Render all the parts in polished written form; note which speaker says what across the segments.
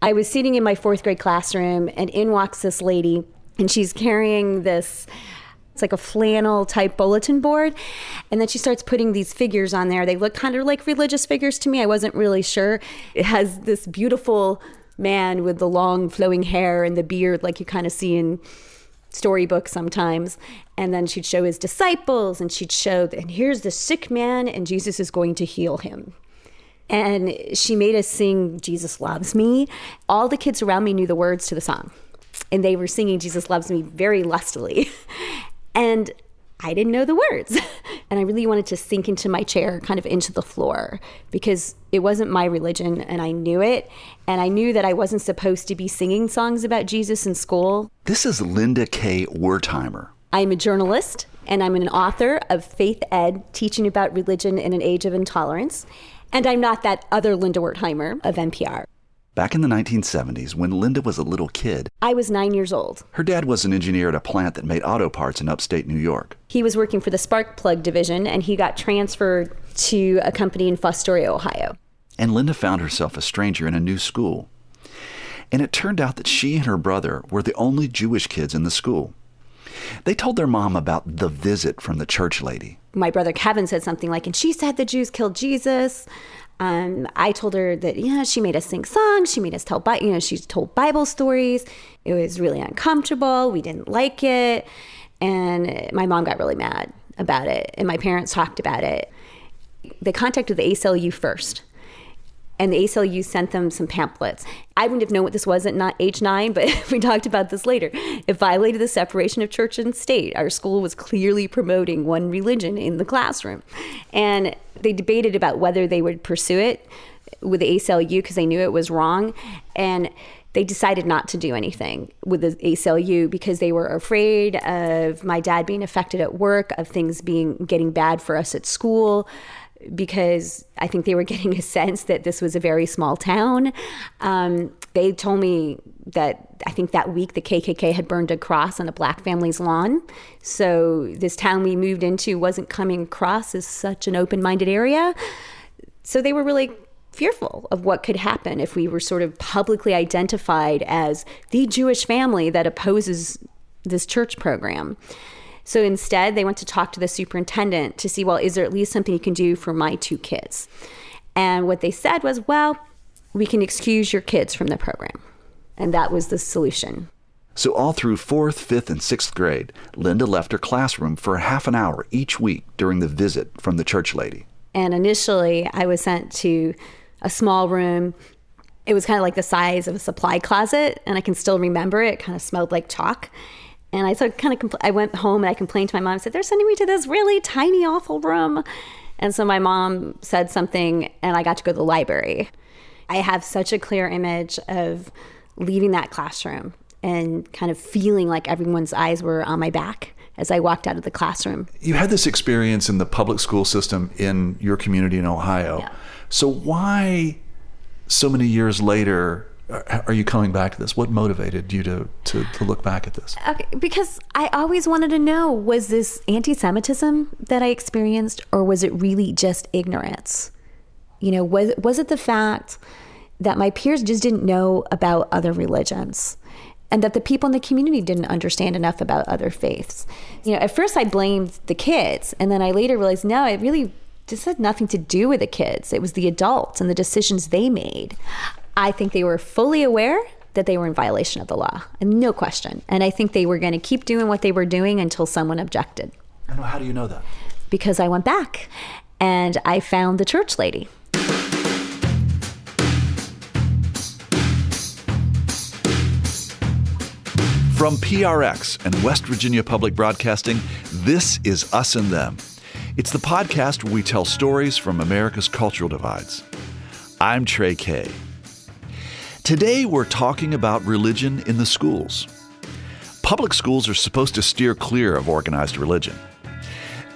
Speaker 1: I was sitting in my 4th grade classroom, and in walks this lady, and she's carrying this, it's like a flannel type bulletin board. And then she starts putting these figures on there. They look kind of like religious figures to me. I wasn't really sure. It has this beautiful man with the long flowing hair and the beard like you kind of see in storybooks sometimes. And then she'd show his disciples, and she'd show, and here's the sick man, and Jesus is going to heal him. And she made us sing Jesus Loves Me. All the kids around me knew the words to the song, and they were singing Jesus Loves Me very lustily. And I didn't know the words. And I really wanted to sink into my chair, kind of into the floor, because it wasn't my religion, and I knew it. And I knew that I wasn't supposed to be singing songs about Jesus in school.
Speaker 2: This is Linda K. Wertheimer.
Speaker 1: I'm a journalist, and I'm an author of Faith Ed, teaching about religion in an age of intolerance. And I'm not that other Linda Wertheimer of NPR.
Speaker 2: Back in the 1970s, when Linda was a little kid,
Speaker 1: I was 9 years old.
Speaker 2: Her dad was an engineer at a plant that made auto parts in upstate New York.
Speaker 1: He was working for the spark plug division, and he got transferred to a company in Fostoria, Ohio.
Speaker 2: And Linda found herself a stranger in a new school. And it turned out that she and her brother were the only Jewish kids in the school. They told their mom about the visit from the church lady.
Speaker 1: My brother Kevin said something like, and she said the Jews killed Jesus. I told her that, she made us sing songs. She made us tell, she told Bible stories. It was really uncomfortable. We didn't like it. And my mom got really mad about it. And my parents talked about it. They contacted the ACLU first. And the ACLU sent them some pamphlets. I wouldn't have known what this was at age 9, but we talked about this later. It violated the separation of church and state. Our school was clearly promoting one religion in the classroom. And they debated about whether they would pursue it with the ACLU because they knew it was wrong. And they decided not to do anything with the ACLU because they were afraid of my dad being affected at work, of things getting bad for us at school, because I think they were getting a sense that this was a very small town. They told me that I think that week the KKK had burned a cross on a black family's lawn. So this town we moved into wasn't coming across as such an open-minded area. So they were really fearful of what could happen if we were sort of publicly identified as the Jewish family that opposes this church program. So instead, they went to talk to the superintendent to see, well, is there at least something you can do for my 2 kids? And what they said was, well, we can excuse your kids from the program. And that was the solution.
Speaker 2: So all through 4th, 5th, and 6th grade, Linda left her classroom for half an hour each week during the visit from the church lady. And
Speaker 1: initially, I was sent to a small room. It was kind of like the size of a supply closet, and I can still remember it. It kind of smelled like chalk. And I went home and I complained to my mom. I said, they're sending me to this really tiny, awful room. And so my mom said something, and I got to go to the library. I have such a clear image of leaving that classroom and kind of feeling like everyone's eyes were on my back as I walked out of the classroom.
Speaker 3: You had this experience in the public school system in your community in Ohio.
Speaker 1: Yeah.
Speaker 3: So why, so many years later, are you coming back to this? What motivated you to look back at this?
Speaker 1: Okay, because I always wanted to know, was this anti-Semitism that I experienced, or was it really just ignorance? Was it the fact that my peers just didn't know about other religions, and that the people in the community didn't understand enough about other faiths? At first I blamed the kids, and then I later realized, no, it really just had nothing to do with the kids. It was the adults and the decisions they made. I think they were fully aware that they were in violation of the law, and no question. And I think they were going to keep doing what they were doing until someone objected.
Speaker 3: And how do you know that?
Speaker 1: Because I went back and I found the church lady.
Speaker 3: From PRX and West Virginia Public Broadcasting, this is Us and Them. It's the podcast where we tell stories from America's cultural divides. I'm Trey K. Today, we're talking about religion in the schools. Public schools are supposed to steer clear of organized religion.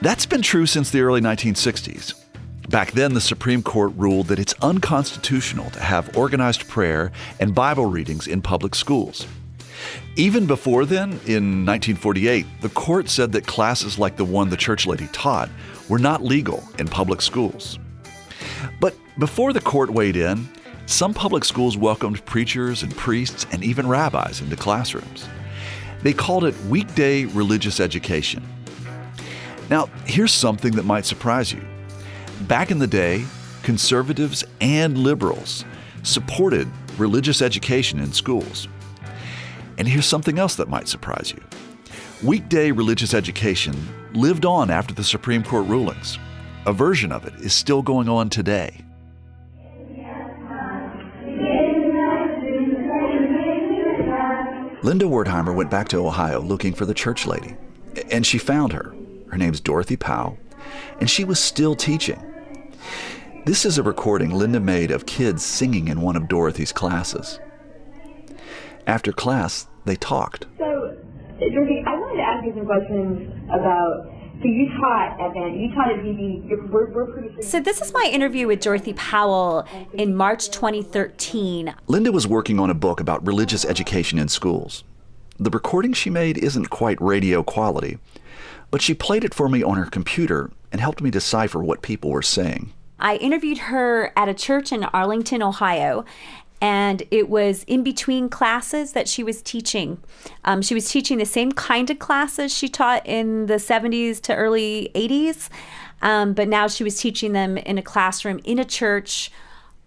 Speaker 3: That's been true since the early 1960s. Back then, the Supreme Court ruled that it's unconstitutional to have organized prayer and Bible readings in public schools. Even before then, in 1948, the court said that classes like the one the church lady taught were not legal in public schools. But before the court weighed in, Some public schools welcomed preachers and priests and even rabbis into classrooms. They called it weekday religious education. Now, here's something that might surprise you. Back in the day, conservatives and liberals supported religious education in schools. And here's something else that might surprise you. Weekday religious education lived on after the Supreme Court rulings. A version of it is still going on today.
Speaker 2: Linda Wertheimer went back to Ohio looking for the church lady, and she found her. Her name's Dorothy Powell, and she was still teaching. This is a recording Linda made of kids singing in one of Dorothy's classes. After class, they talked.
Speaker 4: So, Dorothy, I wanted to ask you some questions about, so you taught at VB, we're pretty sure.
Speaker 1: So this is my interview with Dorothy Powell in March 2013.
Speaker 2: Linda was working on a book about religious education in schools. The recording she made isn't quite radio quality, but she played it for me on her computer and helped me decipher what people were saying.
Speaker 1: I interviewed her at a church in Arlington, Ohio, and it was in between classes that she was teaching. She was teaching the same kind of classes she taught in the 70s to early 80s, but now she was teaching them in a classroom in a church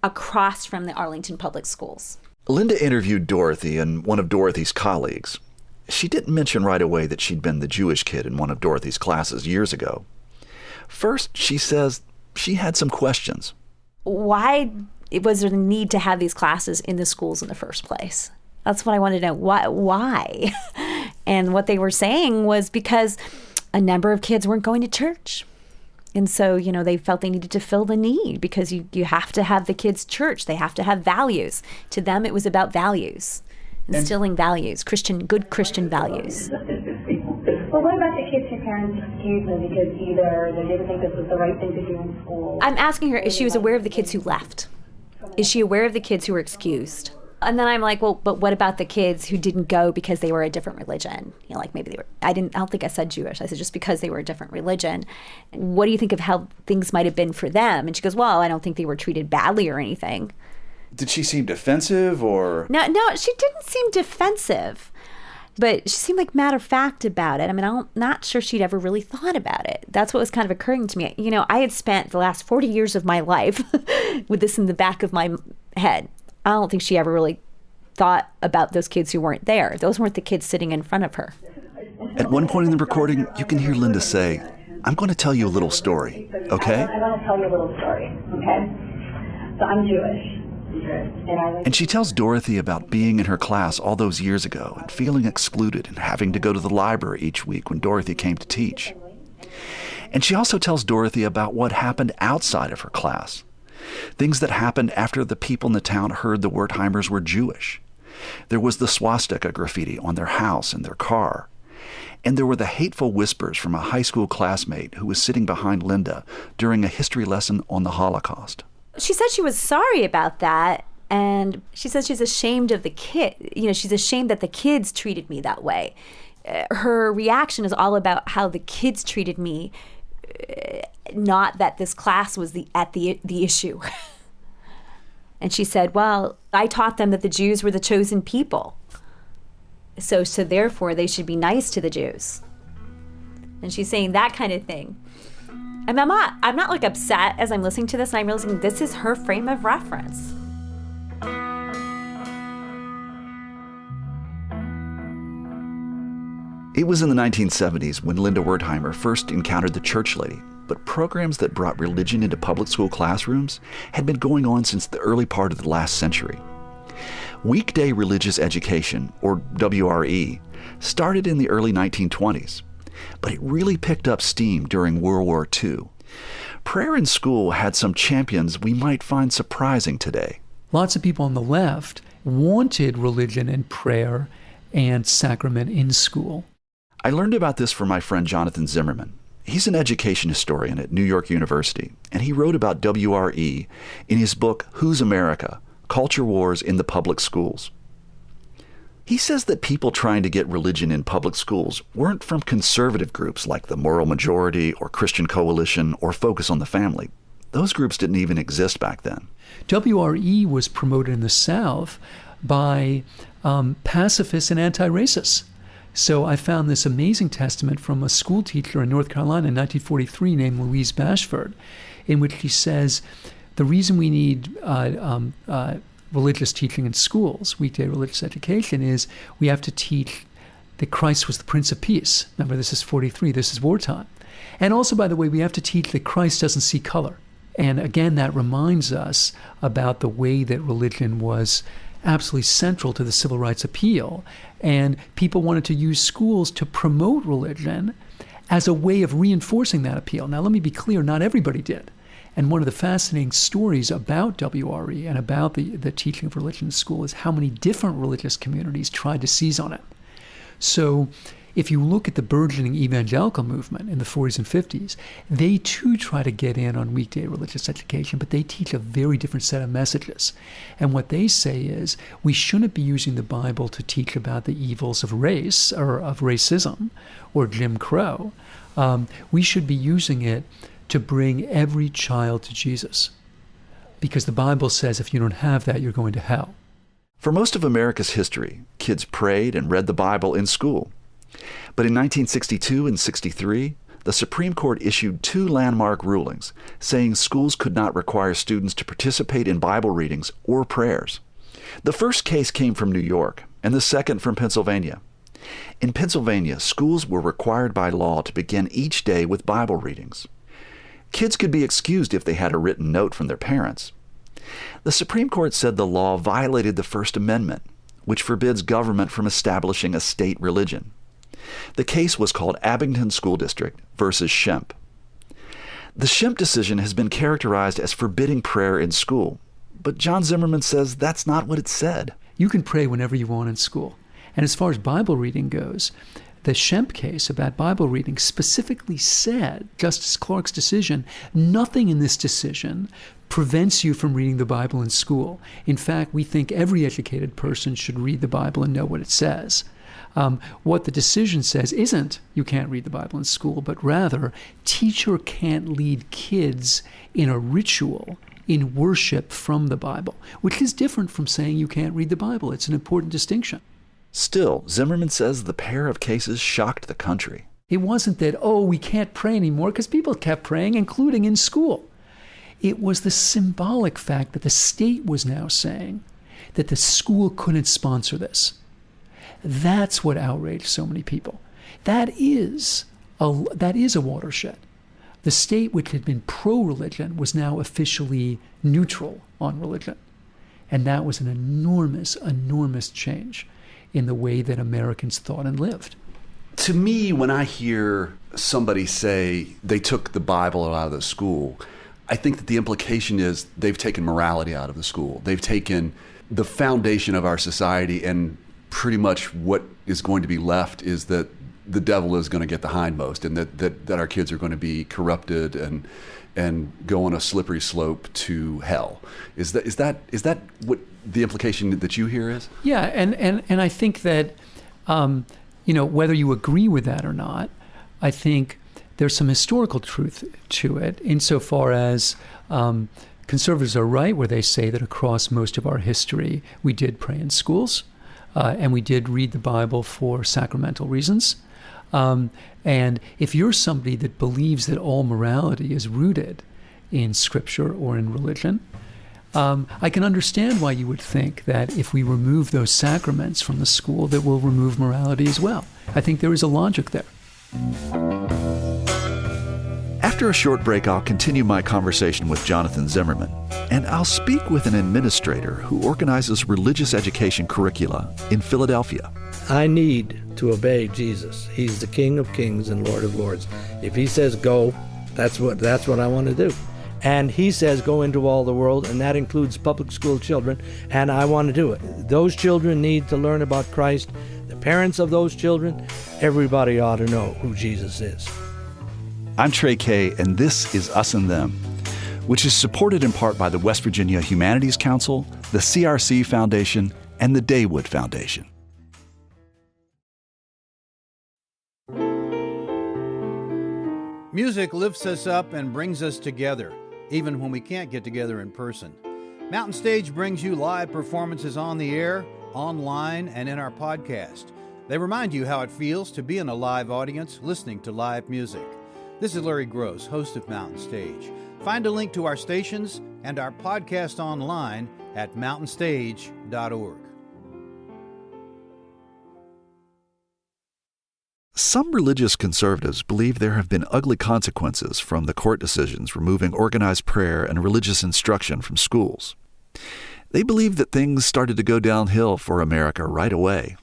Speaker 1: across from the Arlington Public Schools.
Speaker 2: Linda interviewed Dorothy and one of Dorothy's colleagues. She didn't mention right away that she'd been the Jewish kid in one of Dorothy's classes years ago. First, she says she had some questions.
Speaker 1: Why was there the need to have these classes in the schools in the first place? That's what I wanted to know. Why? And what they were saying was because a number of kids weren't going to church. And so, they felt they needed to fill the need because you have to have the kids' church. They have to have values. To them, it was about values, instilling values, good Christian values.
Speaker 4: Well, what about the kids whose parents excused them because either they didn't think this was the right thing to do in school?
Speaker 1: I'm asking her if she was aware of the kids who left. Is she aware of the kids who were excused? And then I'm like, well, but what about the kids who didn't go because they were a different religion? Like maybe they were, I don't think I said Jewish. I said just because they were a different religion. What do you think of how things might have been for them? And she goes, well, I don't think they were treated badly or anything.
Speaker 2: Did she seem defensive or?
Speaker 1: No, she didn't seem defensive. But she seemed like matter of fact about it. I mean, I'm not sure she'd ever really thought about it. That's what was kind of occurring to me. I had spent the last 40 years of my life with this in the back of my head. I don't think she ever really thought about those kids who weren't there. Those weren't the kids sitting in front of her.
Speaker 2: At one point in the recording, you can hear Linda say, I'm going to tell you a little story, okay?
Speaker 4: I want to tell you a little story, okay? So I'm Jewish.
Speaker 2: And she tells Dorothy about being in her class all those years ago and feeling excluded and having to go to the library each week when Dorothy came to teach. And she also tells Dorothy about what happened outside of her class. Things that happened after the people in the town heard the Wertheimers were Jewish. There was the swastika graffiti on their house and their car. And there were the hateful whispers from a high school classmate who was sitting behind Linda during a history lesson on the Holocaust.
Speaker 1: She said she was sorry about that, and she says she's ashamed of the kid. She's ashamed that the kids treated me that way. Her reaction is all about how the kids treated me, not that this class was the issue. And she said, well, I taught them that the Jews were the chosen people. So therefore they should be nice to the Jews. And she's saying that kind of thing. And I'm not like upset as I'm listening to this, and I'm realizing this is her frame of reference.
Speaker 2: It was in the 1970s when Linda Wertheimer first encountered the church lady, but programs that brought religion into public school classrooms had been going on since the early part of the last century. Weekday religious education, or WRE, started in the early 1920s. But it really picked up steam during World War II. Prayer in school had some champions we might find surprising today.
Speaker 5: Lots of people on the left wanted religion and prayer and sacrament in school.
Speaker 2: I learned about this from my friend Jonathan Zimmerman. He's an education historian at New York University, and he wrote about WRE in his book, Who's America? Culture Wars in the Public Schools. He says that people trying to get religion in public schools weren't from conservative groups like the Moral Majority or Christian Coalition or Focus on the Family. Those groups didn't even exist back then.
Speaker 5: WRE was promoted in the South by pacifists and anti-racists. So I found this amazing testament from a school teacher in North Carolina in 1943 named Louise Bashford, in which she says the reason we need religious teaching in schools, weekday religious education, is we have to teach that Christ was the Prince of Peace. Remember, this is 43, this is wartime. And also, by the way, we have to teach that Christ doesn't see color. And again, that reminds us about the way that religion was absolutely central to the civil rights appeal. And people wanted to use schools to promote religion as a way of reinforcing that appeal. Now, let me be clear, not everybody did. And one of the fascinating stories about WRE and about the teaching of religion in school is how many different religious communities tried to seize on it. So if you look at the burgeoning evangelical movement in the 40s and 50s, they too try to get in on weekday religious education, but they teach a very different set of messages. And what they say is we shouldn't be using the Bible to teach about the evils of race or of racism or Jim Crow. We should be using it to bring every child to Jesus. Because the Bible says if you don't have that, you're going to hell.
Speaker 2: For most of America's history, kids prayed and read the Bible in school. But in 1962 and 63, the Supreme Court issued 2 landmark rulings saying schools could not require students to participate in Bible readings or prayers. The first case came from New York, and the second from Pennsylvania. In Pennsylvania, schools were required by law to begin each day with Bible readings. Kids could be excused if they had a written note from their parents. The Supreme Court said the law violated the First Amendment, which forbids government from establishing a state religion. The case was called Abington School District versus Schempp. The Schempp decision has been characterized as forbidding prayer in school, but John Zimmerman says that's not what it said.
Speaker 5: You can pray whenever you want in school. And as far as Bible reading goes, the Schempp case about Bible reading specifically said, Justice Clark's decision, nothing in this decision prevents you from reading the Bible in school. In fact, we think every educated person should read the Bible and know what it says. What the decision says isn't you can't read the Bible in school, but rather teacher can't lead kids in a ritual, in worship from the Bible, which is different from saying you can't read the Bible. It's an important distinction.
Speaker 2: Still, Zimmerman says the pair of cases shocked the country.
Speaker 5: It wasn't that, we can't pray anymore, because people kept praying, including in school. It was the symbolic fact that the state was now saying that the school couldn't sponsor this. That's what outraged so many people. That is a watershed. The state, which had been pro-religion, was now officially neutral on religion. And that was an enormous, enormous change in the way that Americans thought and lived.
Speaker 3: To me, when I hear somebody say they took the Bible out of the school, I think that the implication is they've taken morality out of the school. They've taken the foundation of our society, and pretty much what is going to be left is that the devil is going to get the hindmost, and that our kids are going to be corrupted and go on a slippery slope to hell. Is that what the implication that you hear is?
Speaker 5: Yeah, and I think that whether you agree with that or not, I think there's some historical truth to it, insofar as conservatives are right where they say that across most of our history we did pray in schools, and we did read the Bible for sacramental reasons. And if you're somebody that believes that all morality is rooted in Scripture or in religion, I can understand why you would think that if we remove those sacraments from the school, that we'll remove morality as well. I think there is a logic there.
Speaker 2: After a short break, I'll continue my conversation with Jonathan Zimmerman, and I'll speak with an administrator who organizes religious education curricula in Philadelphia.
Speaker 6: I need to obey Jesus. He's the King of Kings and Lord of Lords. If he says go, that's what I want to do. And he says go into all the world, and that includes public school children, and I want to do it. Those children need to learn about Christ. The parents of those children, everybody ought to know who Jesus is.
Speaker 2: I'm Trey Kay, and this is Us and Them, which is supported in part by the West Virginia Humanities Council, the CRC Foundation, and the Daywood Foundation.
Speaker 7: Music lifts us up and brings us together. even when we can't get together in person. Mountain Stage brings you live performances on the air, online, and in our podcast. They remind you how it feels to be in a live audience listening to live music. This is Larry Gross, host of Mountain Stage. Find a link to our stations and our podcast online at mountainstage.org.
Speaker 3: Some religious conservatives believe there have been ugly consequences from the court decisions removing organized prayer and religious instruction from schools. They believe that things started to go downhill for America right away.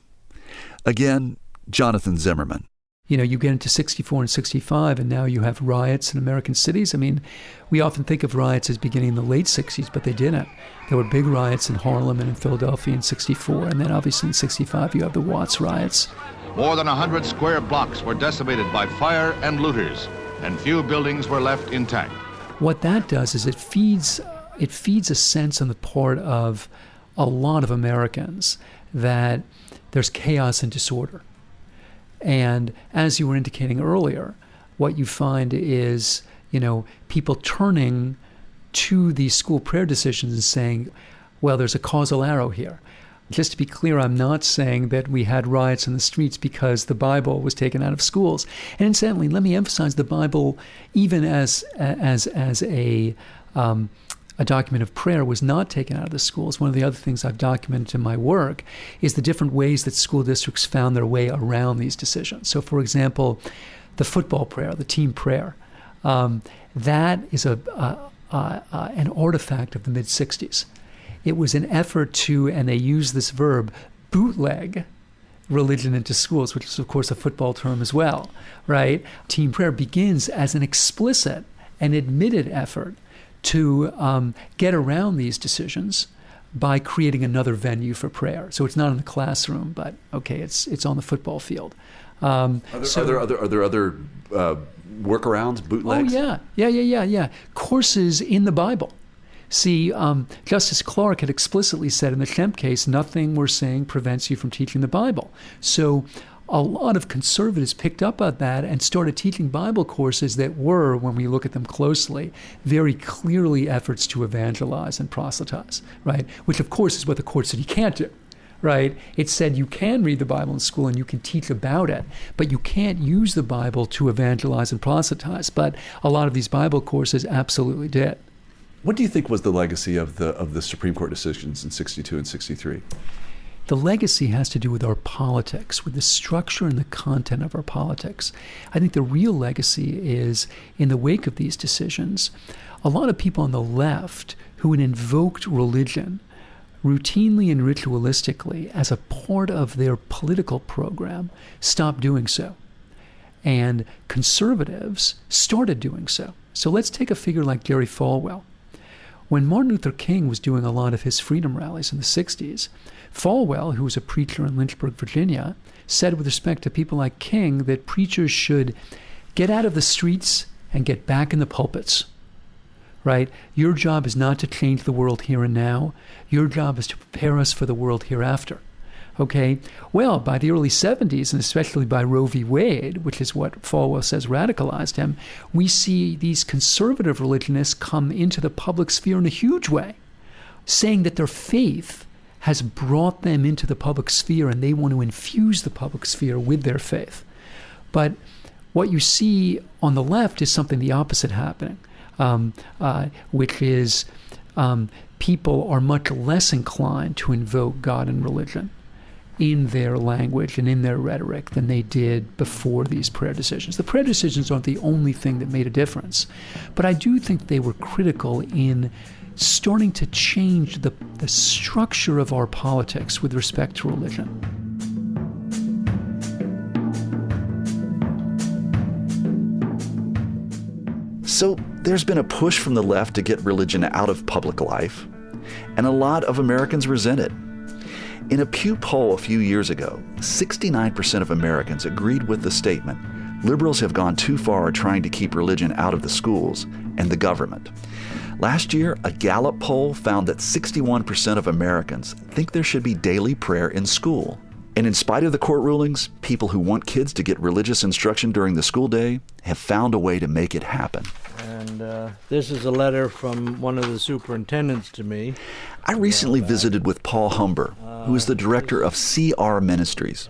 Speaker 3: Again, Jonathan Zimmerman.
Speaker 5: You know, you get into 64 and 65, and now you have riots in American cities. I mean, we often think of riots as beginning in the late 60s, but they didn't. There were big riots in Harlem and in Philadelphia in 64, and then obviously in 65 you have the Watts riots.
Speaker 8: More than 100 square blocks were decimated by fire and looters, and few buildings were left intact.
Speaker 5: What that does is it feeds a sense on the part of a lot of Americans that there's chaos and disorder. And as you were indicating earlier, what you find is, you know, people turning to these school prayer decisions and saying, well, there's a causal arrow here. Just to be clear, I'm not saying that we had riots in the streets because the Bible was taken out of schools. And incidentally, let me emphasize the Bible, even as a document of prayer, was not taken out of the schools. One of the other things I've documented in my work is the different ways that school districts found their way around these decisions. So, for example, the football prayer, the team prayer, that is an artifact of the mid-'60s. It was an effort to, and they use this verb, bootleg religion into schools, which is, of course, a football term as well, right? Team prayer begins as an explicit and admitted effort to get around these decisions by creating another venue for prayer. So it's not in the classroom, but, okay, it's on the football field.
Speaker 2: Are there other workarounds, bootlegs?
Speaker 5: Oh, yeah. Courses in the Bible. See, Justice Clark had explicitly said in the Kemp case, nothing we're saying prevents you from teaching the Bible. So a lot of conservatives picked up on that and started teaching Bible courses that were, when we look at them closely, very clearly efforts to evangelize and proselytize, right? Which, of course, is what the court said you can't do, right? It said you can read the Bible in school and you can teach about it, but you can't use the Bible to evangelize and proselytize. But a lot of these Bible courses absolutely did.
Speaker 2: What do you think was the legacy of the Supreme Court decisions in 62 and 63?
Speaker 5: The legacy has to do with our politics, with the structure and the content of our politics. I think the real legacy is, in the wake of these decisions, a lot of people on the left who had invoked religion routinely and ritualistically as a part of their political program stopped doing so. And conservatives started doing so. So let's take a figure like Jerry Falwell. When Martin Luther King was doing a lot of his freedom rallies in the 60s, Falwell, who was a preacher in Lynchburg, Virginia, said with respect to people like King that preachers should get out of the streets and get back in the pulpits, right? Your job is not to change the world here and now. Your job is to prepare us for the world hereafter. Okay, well, by the early 70s, and especially by Roe v. Wade, which is what Falwell says radicalized him, we see these conservative religionists come into the public sphere in a huge way, saying that their faith has brought them into the public sphere and they want to infuse the public sphere with their faith. But what you see on the left is something the opposite happening, which is people are much less inclined to invoke God and religion in their language and in their rhetoric than they did before these prayer decisions. The prayer decisions aren't the only thing that made a difference, but I do think they were critical in starting to change the structure of our politics with respect to religion.
Speaker 2: So there's been a push from the left to get religion out of public life, and a lot of Americans resent it. In a Pew poll a few years ago, 69% of Americans agreed with the statement, liberals have gone too far trying to keep religion out of the schools and the government. Last year, a Gallup poll found that 61% of Americans think there should be daily prayer in school. And in spite of the court rulings, people who want kids to get religious instruction during the school day have found a way to make it happen.
Speaker 6: And And this is a letter from one of the superintendents to me.
Speaker 2: I recently visited with Paul Humber, who is the director of CR Ministries.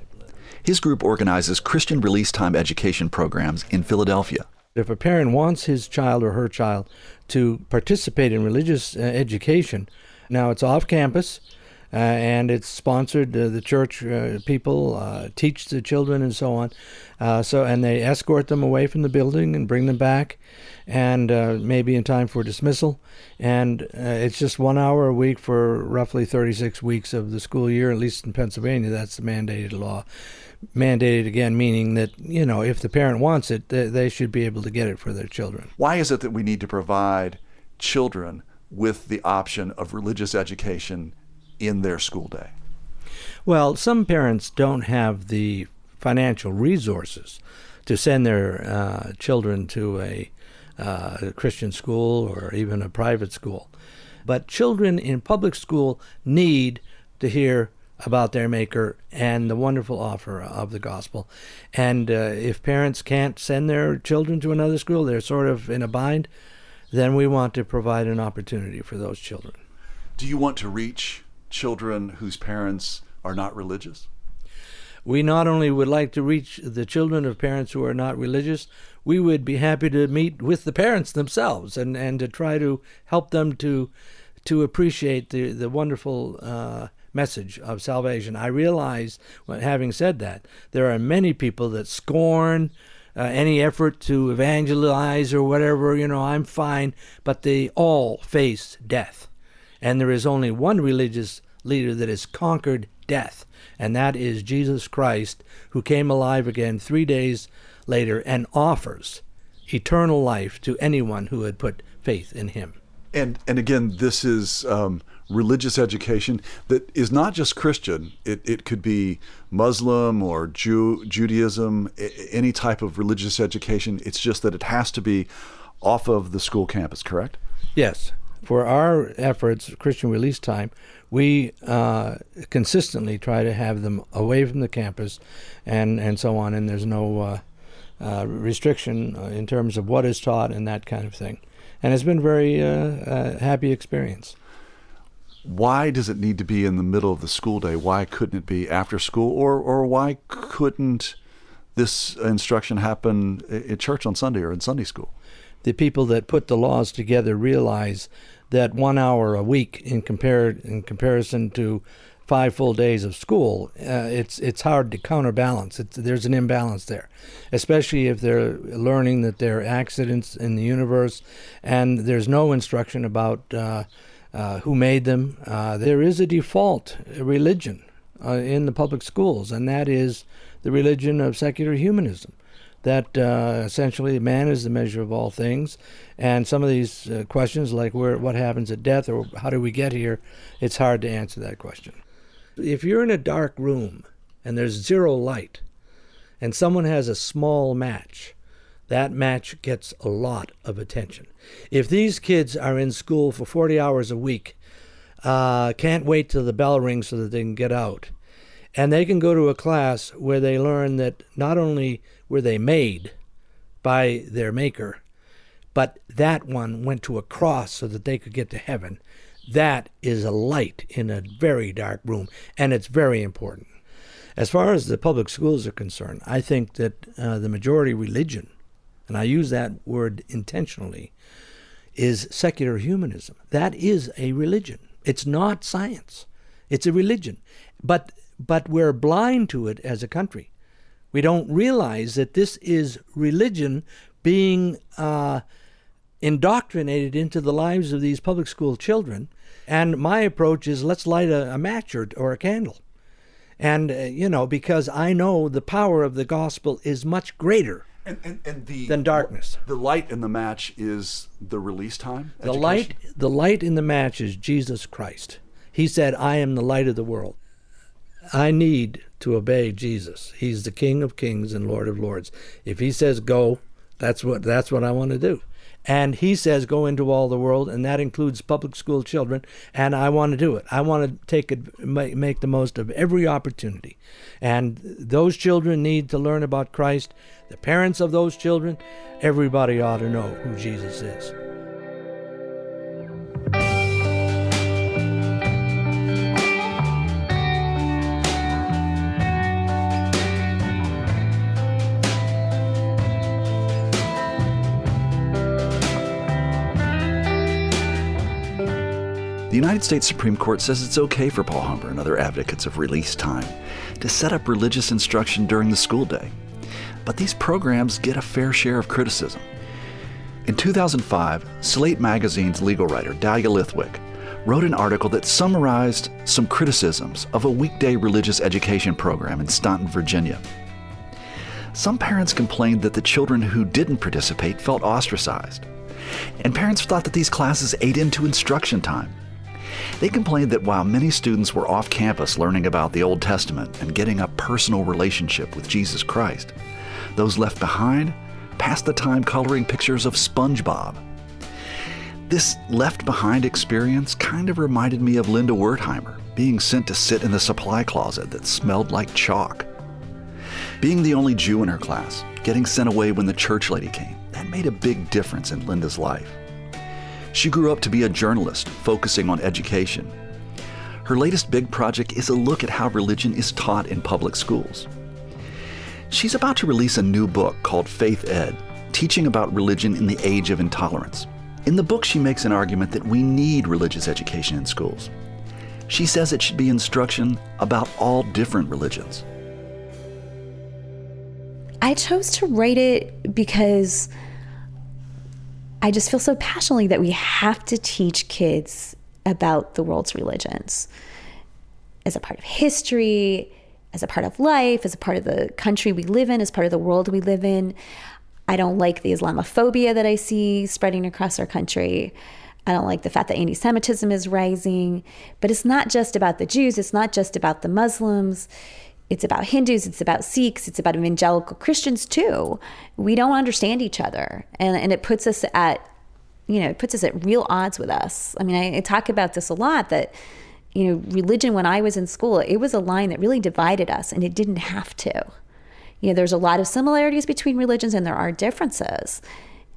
Speaker 2: His group organizes Christian release time education programs in Philadelphia.
Speaker 6: If a parent wants his child or her child to participate in religious education, now it's off campus, and it's sponsored. The church people teach the children and so on. And they escort them away from the building and bring them back, and maybe in time for dismissal. And it's just 1 hour a week for roughly 36 weeks of the school year, at least in Pennsylvania. That's the mandated law. Mandated again, meaning that, if the parent wants it, they should be able to get it for their children.
Speaker 3: Why is it that we need to provide children with the option of religious education in their school day?
Speaker 6: Well, some parents don't have the financial resources to send their children to a Christian school or even a private school. But children in public school need to hear about their Maker and the wonderful offer of the gospel. And if parents can't send their children to another school, they're sort of in a bind, then we want to provide an opportunity for those children.
Speaker 3: Do you want to reach children whose parents are not religious?
Speaker 6: We not only would like to reach the children of parents who are not religious, we would be happy to meet with the parents themselves and to try to help them to appreciate the wonderful message of salvation. I realize, having said that, there are many people that scorn any effort to evangelize or whatever. I'm fine, but they all face death. And there is only one religious leader that has conquered death, and that is Jesus Christ, who came alive again 3 days later and offers eternal life to anyone who had put faith in him.
Speaker 3: And again, this is religious education that is not just Christian. It could be Muslim or Judaism, any type of religious education. It's just that it has to be off of the school campus, correct?
Speaker 6: Yes. For our efforts, Christian Release Time, we consistently try to have them away from the campus and so on, and there's no restriction in terms of what is taught and that kind of thing. And it's been a very happy experience.
Speaker 3: Why does it need to be in the middle of the school day? Why couldn't it be after school? Or why couldn't this instruction happen at church on Sunday or in Sunday school?
Speaker 6: The people that put the laws together realize that 1 hour a week in comparison to 5 full days of school, it's hard to counterbalance. There's an imbalance there, especially if they're learning that there are accidents in the universe and there's no instruction about who made them. There is a default religion in the public schools, and that is the religion of secular humanism, that essentially man is the measure of all things. And some of these questions, like what happens at death or how do we get here, it's hard to answer that question. If you're in a dark room and there's zero light and someone has a small match, that match gets a lot of attention. If these kids are in school for 40 hours a week, can't wait till the bell rings so that they can get out, and they can go to a class where they learn that not only were they made by their Maker, but that one went to a cross so that they could get to heaven, that is a light in a very dark room, and it's very important. As far as the public schools are concerned, I think that the majority religion, and I use that word intentionally, is secular humanism. That is a religion. It's not science. It's a religion. But we're blind to it as a country. We don't realize that this is religion being indoctrinated into the lives of these public school children. And my approach is, let's light a match or a candle. And, because I know the power of the gospel is much greater than darkness.
Speaker 3: The light in the match is the release time
Speaker 6: The
Speaker 3: education?
Speaker 6: the light in the match is Jesus Christ. He said, I am the light of the world. I need to obey Jesus. He's the King of Kings and Lord of Lords. If he says go, that's what I want to do. And he says, go into all the world, and that includes public school children, and I want to do it. I want to make the most of every opportunity. And those children need to learn about Christ. The parents of those children, everybody ought to know who Jesus is.
Speaker 2: The United States Supreme Court says it's okay for Paul Humber and other advocates of release time to set up religious instruction during the school day. But these programs get a fair share of criticism. In 2005, Slate magazine's legal writer Dahlia Lithwick wrote an article that summarized some criticisms of a weekday religious education program in Staunton, Virginia. Some parents complained that the children who didn't participate felt ostracized, and parents thought that these classes ate into instruction time. They complained that while many students were off campus learning about the Old Testament and getting a personal relationship with Jesus Christ, those left behind passed the time coloring pictures of SpongeBob. This left behind experience kind of reminded me of Linda Wertheimer being sent to sit in the supply closet that smelled like chalk. Being the only Jew in her class, getting sent away when the church lady came, that made a big difference in Linda's life. She grew up to be a journalist focusing on education. Her latest big project is a look at how religion is taught in public schools. She's about to release a new book called Faith Ed, teaching about religion in the Age of Intolerance. In the book, she makes an argument that we need religious education in schools. She says it should be instruction about all different religions.
Speaker 1: I chose to write it because I just feel so passionately that we have to teach kids about the world's religions as a part of history, as a part of life, as a part of the country we live in, as part of the world we live in. I don't like the Islamophobia that I see spreading across our country. I don't like the fact that anti-Semitism is rising. But it's not just about the Jews. It's not just about the Muslims. It's about Hindus, it's about Sikhs, it's about evangelical Christians too. We don't understand each other, and it puts us at, real odds with us. I mean, I talk about this a lot, that, religion when I was in school, it was a line that really divided us, and it didn't have to. There's a lot of similarities between religions, and there are differences.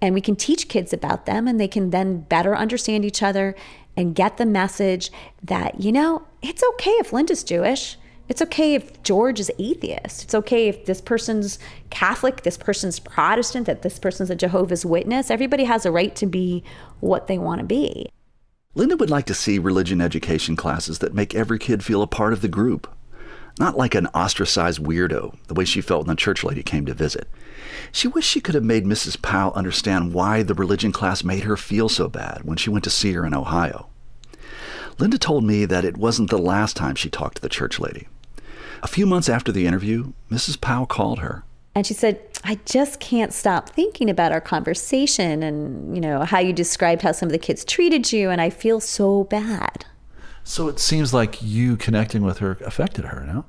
Speaker 1: And we can teach kids about them, and they can then better understand each other and get the message that, it's okay if Linda's Jewish. It's okay if George is atheist. It's okay if this person's Catholic, this person's Protestant, that this person's a Jehovah's Witness. Everybody has a right to be what they want to be.
Speaker 2: Linda would like to see religion education classes that make every kid feel a part of the group. Not like an ostracized weirdo, the way she felt when the church lady came to visit. She wished she could have made Mrs. Powell understand why the religion class made her feel so bad when she went to see her in Ohio. Linda told me that it wasn't the last time she talked to the church lady. A few months after the interview, Mrs. Powell called her.
Speaker 1: And she said, I just can't stop thinking about our conversation and, how you described how some of the kids treated you, and I feel so bad.
Speaker 3: So it seems like you connecting with her affected her, no?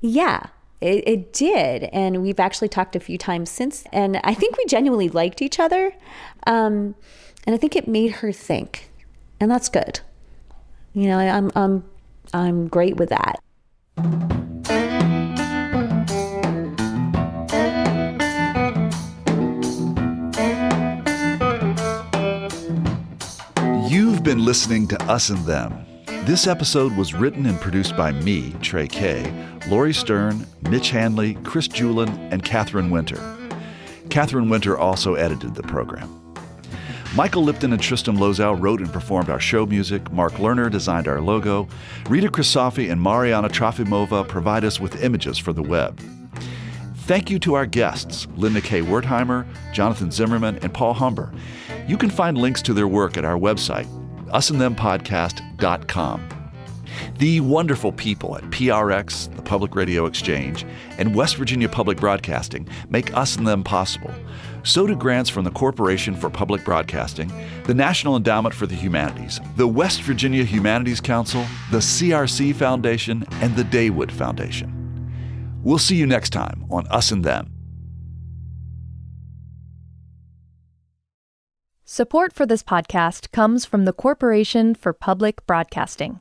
Speaker 1: Yeah, it did. And we've actually talked a few times since. And I think we genuinely liked each other. And I think it made her think. And that's good. I'm great with that.
Speaker 3: You've been listening to Us and Them. This episode was written and produced by me, Trey K., Lori Stern, Mitch Hanley, Chris Julin, and Catherine Winter. Catherine Winter also edited the program. Michael Lipton and Tristan Lozow wrote and performed our show music. Mark Lerner designed our logo. Rita Kristofi and Mariana Trofimova provide us with images for the web. Thank you to our guests, Linda K. Wertheimer, Jonathan Zimmerman, and Paul Humber. You can find links to their work at our website, usandthempodcast.com. The wonderful people at PRX, the Public Radio Exchange, and West Virginia Public Broadcasting make Us and Them possible. So do grants from the Corporation for Public Broadcasting, the National Endowment for the Humanities, the West Virginia Humanities Council, the CRC Foundation, and the Daywood Foundation. We'll see you next time on Us and Them.
Speaker 9: Support for this podcast comes from the Corporation for Public Broadcasting.